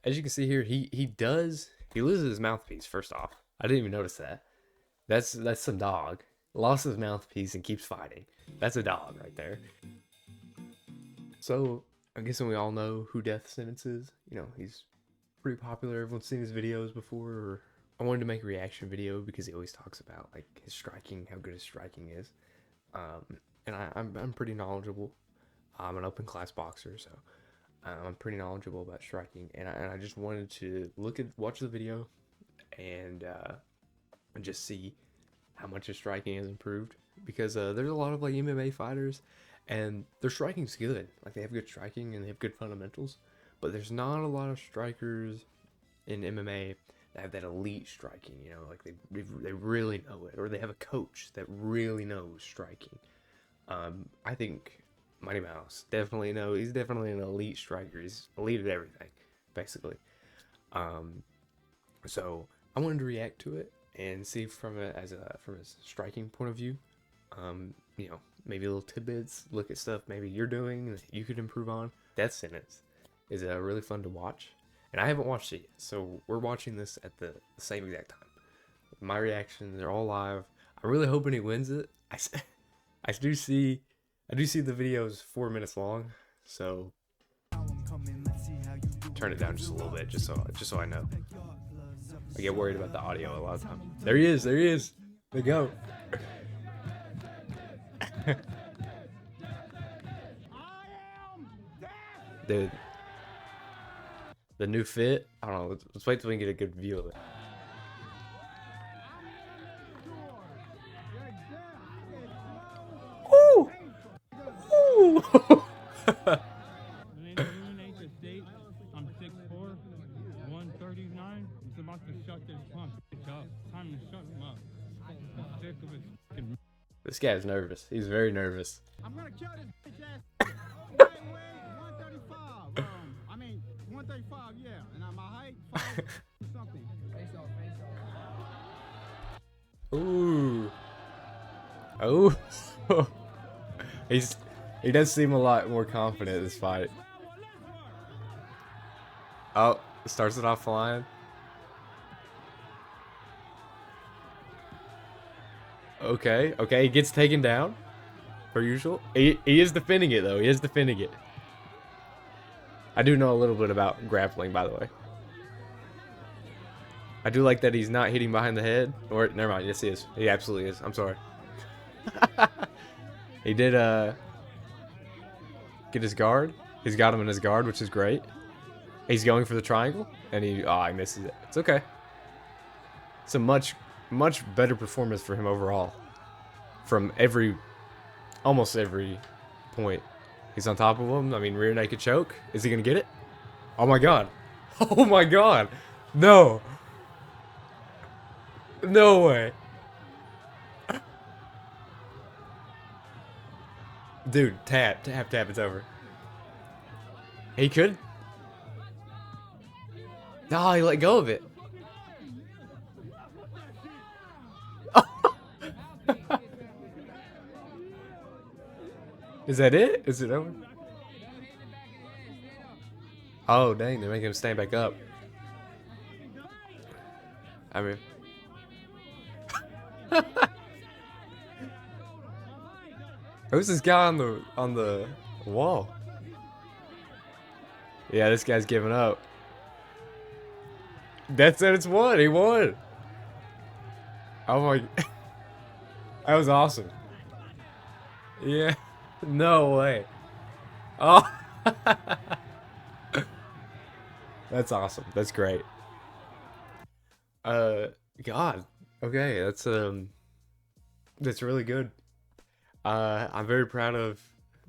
As you can see here, he loses his mouthpiece. First off, I didn't even notice that. That's some dog. Lost his mouthpiece and keeps fighting. That's a dog right there. So I'm guessing we all know who Death Sentence is. You know, he's pretty popular. Everyone's seen his videos before. I wanted to make a reaction video because he always talks about like his striking, how good his striking is. And I'm pretty knowledgeable. I'm an open class boxer, so I'm pretty knowledgeable about striking. And I just wanted to watch the video and just see how much his striking has improved, because there's a lot of like MMA fighters and their striking's good. Like they have good striking and they have good fundamentals, but there's not a lot of strikers in MMA that have that elite striking. You know, like they really know it, or they have a coach that really knows striking. I think Mighty Mouse definitely he's definitely an elite striker. He's elite at everything, basically. So I wanted to react to it and see from his striking point of view. You know, maybe little tidbits, look at stuff maybe you're doing that you could improve on. Death Sentence is really fun to watch, and I haven't watched it yet, so we're watching this at the same exact time. My reactions, they're all live. I'm really hoping he wins it. I do see the video's 4 minutes long, so turn it down just a little bit, just so I know. I get worried about the audio a lot of times. There he is. There go. Dude, the new fit. I don't know. Let's wait till we can get a good view of it. Woo! Woo! I'm 6'4", 139. He's about to shut this punk up. Time to shut him up. I'm sick of his fucking. This guy's nervous. He's very nervous. I'm gonna kill this bitch ass. My weight 135. I mean 135. Yeah, and my height 5 something. Face off. Ooh. Oh. He does seem a lot more confident in this fight. Oh, starts it off flying. Okay, he gets taken down, per usual. He is defending it, though. He is defending it. I do know a little bit about grappling, by the way. I do like that he's not hitting behind the head. Or, never mind, yes he is. He absolutely is. I'm sorry. He did, get his guard. He's got him in his guard, which is great. He's going for the triangle, and he misses it. It's okay. It's a much better performance for him overall. From almost every point. He's on top of him. I mean, rear naked choke. Is he gonna get it? Oh my god. Oh my god. No. No way. Dude, tap, it's over. He could. No, he let go of it. Is that it? Is it over? Oh, dang, they're making him stand back up. I mean... Who's this guy on the wall? Yeah, this guy's giving up. Death Sentence won. He won. Oh my... That was awesome. Yeah. No way. Oh. That's awesome. That's great. God. Okay, that's really good. I'm very proud of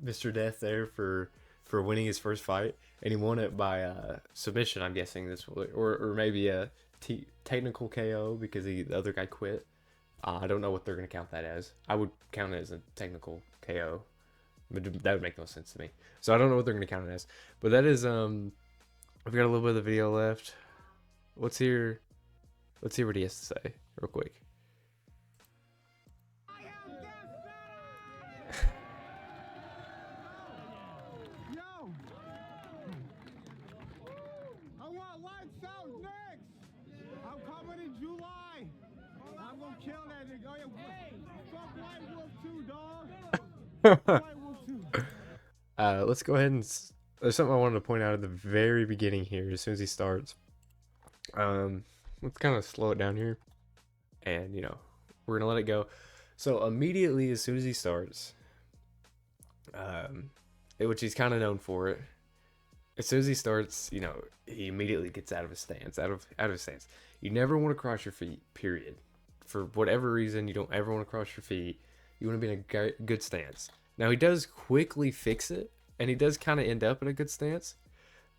Mr. Death there for winning his first fight, and he won it by submission. I'm guessing this or maybe a technical KO because the other guy quit. I don't know what they're gonna count that as. I would count it as a technical KO, but that would make no sense to me. So I don't know what they're gonna count it as. But that is I've got a little bit of the video left. Let's hear what he has to say real quick. I want lights out next. I'm coming in July. I'm gonna kill that nigga. Oh, yeah. Fuck White Wolf too, dog. White Wolf too. Let's go ahead and there's something I wanted to point out at the very beginning here. As soon as he starts, let's kind of slow it down here, and we're gonna let it go. So immediately, as soon as he starts, which he's kind of known for it. As soon as he starts, he immediately gets out of his stance. Out of his stance. You never want to cross your feet. Period. For whatever reason, you don't ever want to cross your feet. You want to be in a good stance. Now he does quickly fix it, and he does kind of end up in a good stance.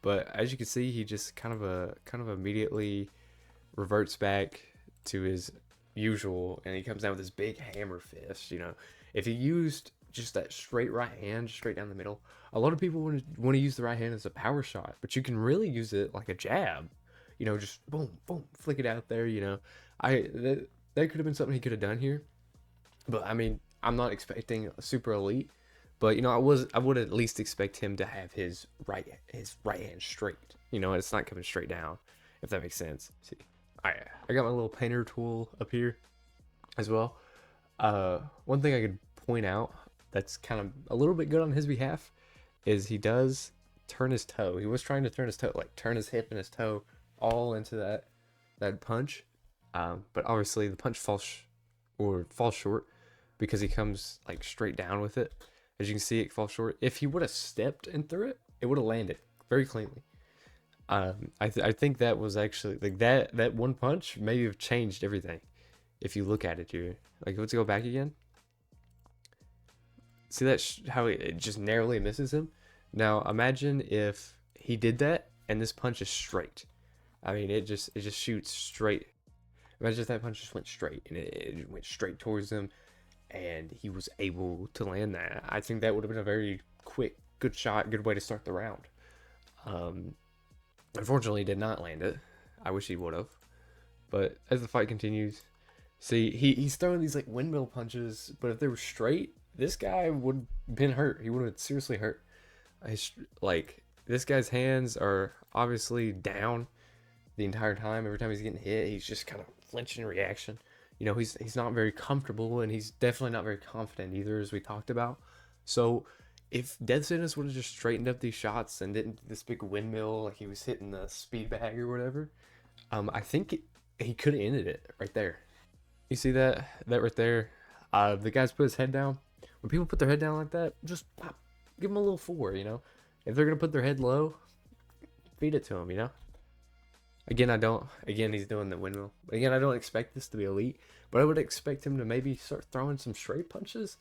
But as you can see, he just kind of immediately reverts back to his usual, and he comes down with this big hammer fist. If he used just that straight right hand, straight down the middle, a lot of people want to use the right hand as a power shot, but you can really use it like a jab. Just boom, boom, flick it out there. That could have been something he could have done here, but I mean, I'm not expecting a super elite, but I would at least expect him to have his right hand straight. It's not coming straight down, if that makes sense. See, I got my little painter tool up here as well. One thing I could point out that's kind of a little bit good on his behalf is he does turn his toe. He was trying to turn his toe, like turn his hip and his toe all into that punch, but obviously the punch falls short because he comes like straight down with it. As you can see, it falls short. If he would have stepped and threw it, it would have landed very cleanly. I think that was actually like that one punch maybe have changed everything. If you look at it here, like let's go back again. See that how it just narrowly misses him. Now imagine if he did that and this punch is straight. I mean, it just shoots straight. Imagine if that punch just went straight and it went straight towards him, and he was able to land that. I think that would have been a very quick, good shot, good way to start the round. Unfortunately, he did not land it. I wish he would have. But as the fight continues, see, he's throwing these like windmill punches, but if they were straight, this guy would have been hurt. He would have seriously hurt. This guy's hands are obviously down the entire time. Every time he's getting hit, he's just kind of flinching in reaction. He's not very comfortable, and he's definitely not very confident either, as we talked about. So if Death Sentence would have just straightened up these shots and didn't do this big windmill like he was hitting the speed bag or whatever, I think he could have ended it right there. You see that right there? The guy's put his head down. When people put their head down like that, just pop, give them a little 4, If they're going to put their head low, feed it to them, Again, he's doing the windmill. Again, I don't expect this to be elite, but I would expect him to maybe start throwing some straight punches.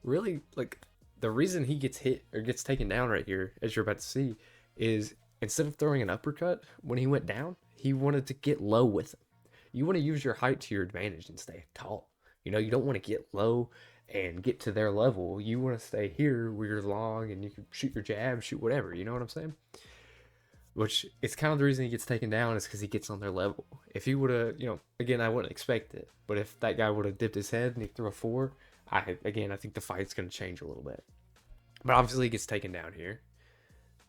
Really, like, the reason he gets hit or gets taken down right here, as you're about to see, is instead of throwing an uppercut when he went down, he wanted to get low with him. You want to use your height to your advantage and stay tall. You don't want to get low and get to their level. You want to stay here where you're long and you can shoot your jab, shoot whatever. You know what I'm saying? Which is kind of the reason he gets taken down, is because he gets on their level. If he would have, again, I wouldn't expect it, but if that guy would have dipped his head and he threw a 4, I think the fight's going to change a little bit. But obviously he gets taken down here.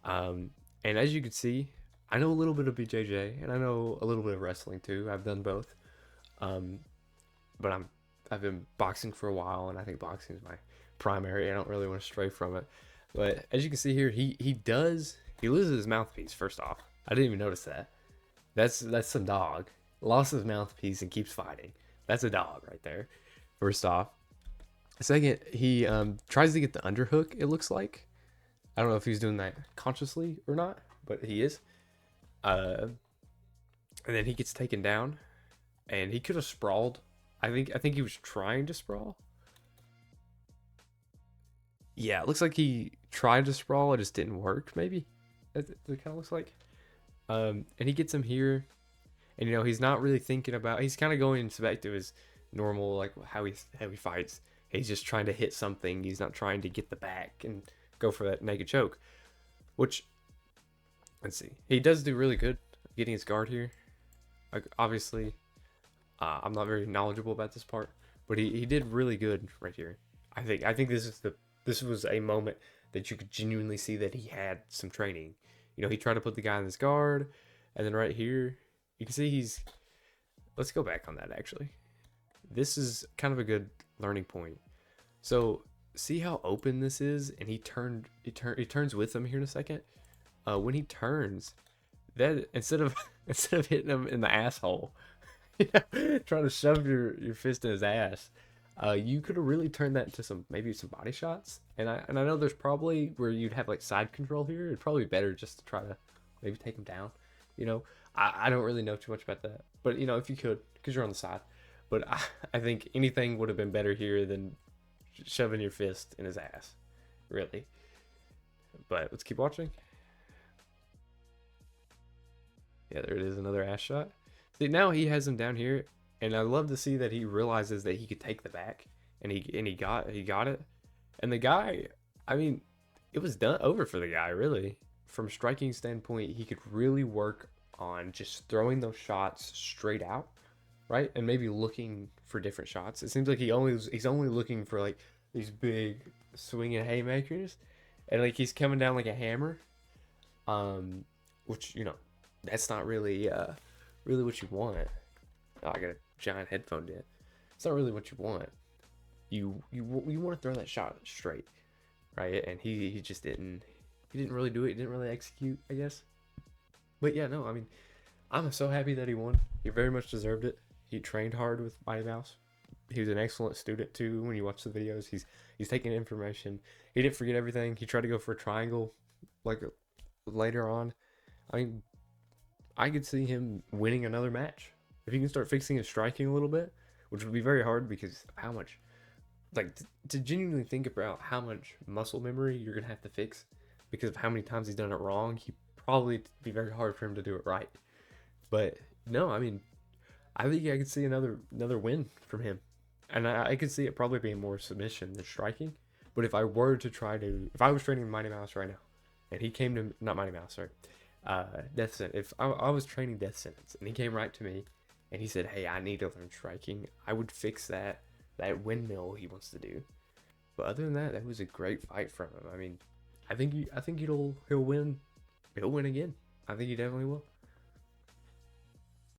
And as you can see, I know a little bit of BJJ and I know a little bit of wrestling too. I've done both. But I've been boxing for a while, and I think boxing is my primary. I don't really want to stray from it. But as you can see here, he loses his mouthpiece. First off, I didn't even notice that. That's some dog. Lost his mouthpiece and keeps fighting. That's a dog right there. First off. Second, he tries to get the underhook, it looks like. I don't know if he's doing that consciously or not, but he is. And then he gets taken down, and he could have sprawled. I think he was trying to sprawl. Yeah, it looks like he tried to sprawl. It just didn't work, maybe. It kind of looks like. And he gets him here. And, he's not really thinking about... He's kind of going back to his normal, like, how he fights. He's just trying to hit something. He's not trying to get the back and go for that naked choke. Which, let's see. He does do really good getting his guard here. Like, obviously... I'm not very knowledgeable about this part, but he did really good right here. I think this was a moment that you could genuinely see that he had some training. He tried to put the guy in his guard, And then right here, you can see he's, let's go back on that actually. This is kind of a good learning point. So see how open this is, and he turns with him here in a second. When he turns, that instead of hitting him in the asshole, trying to shove your fist in his ass, you could have really turned that into maybe some body shots. And I know there's probably where you'd have like side control here. It'd probably be better just to try to maybe take him down. I don't really know too much about that, but if you could, because you're on the side. But I think anything would have been better here than shoving your fist in his ass, really. But let's keep watching. Yeah, there it is, another ass shot. See, now he has him down here, and I love to see that he realizes that he could take the back, and he got it. And the guy, I mean, it was done over for the guy, really. From striking standpoint, he could really work on just throwing those shots straight out, right? And maybe looking for different shots. It seems like he's only looking for like these big swinging haymakers, and like he's coming down like a hammer, which that's not really what you want. Oh, I got a giant headphone dent. It's not really what you want. You want to throw that shot straight, right? And he just didn't really do it. He didn't really execute, I guess. But yeah, no, I mean, I'm so happy that he won. He very much deserved it. He trained hard with Mighty Mouse. He was an excellent student too. When you watch the videos, he's taking information. He didn't forget everything. He tried to go for a triangle like later on. I mean, I could see him winning another match if he can start fixing his striking a little bit, which would be very hard because of how much, like, to genuinely think about how much muscle memory you're gonna have to fix because of how many times he's done it wrong. He probably be very hard for him to do it right. But no, I mean, I think I could see another win from him, and I could see it probably being more submission than striking. But if I was training Mighty Mouse right now, and he came to, not Mighty Mouse, sorry, Death Sentence. If I was training Death Sentence and he came right to me and he said, "Hey, I need to learn striking," I would fix that windmill he wants to do. But other than that, that was a great fight from him. I mean, I think he'll win. He'll win again. I think he definitely will.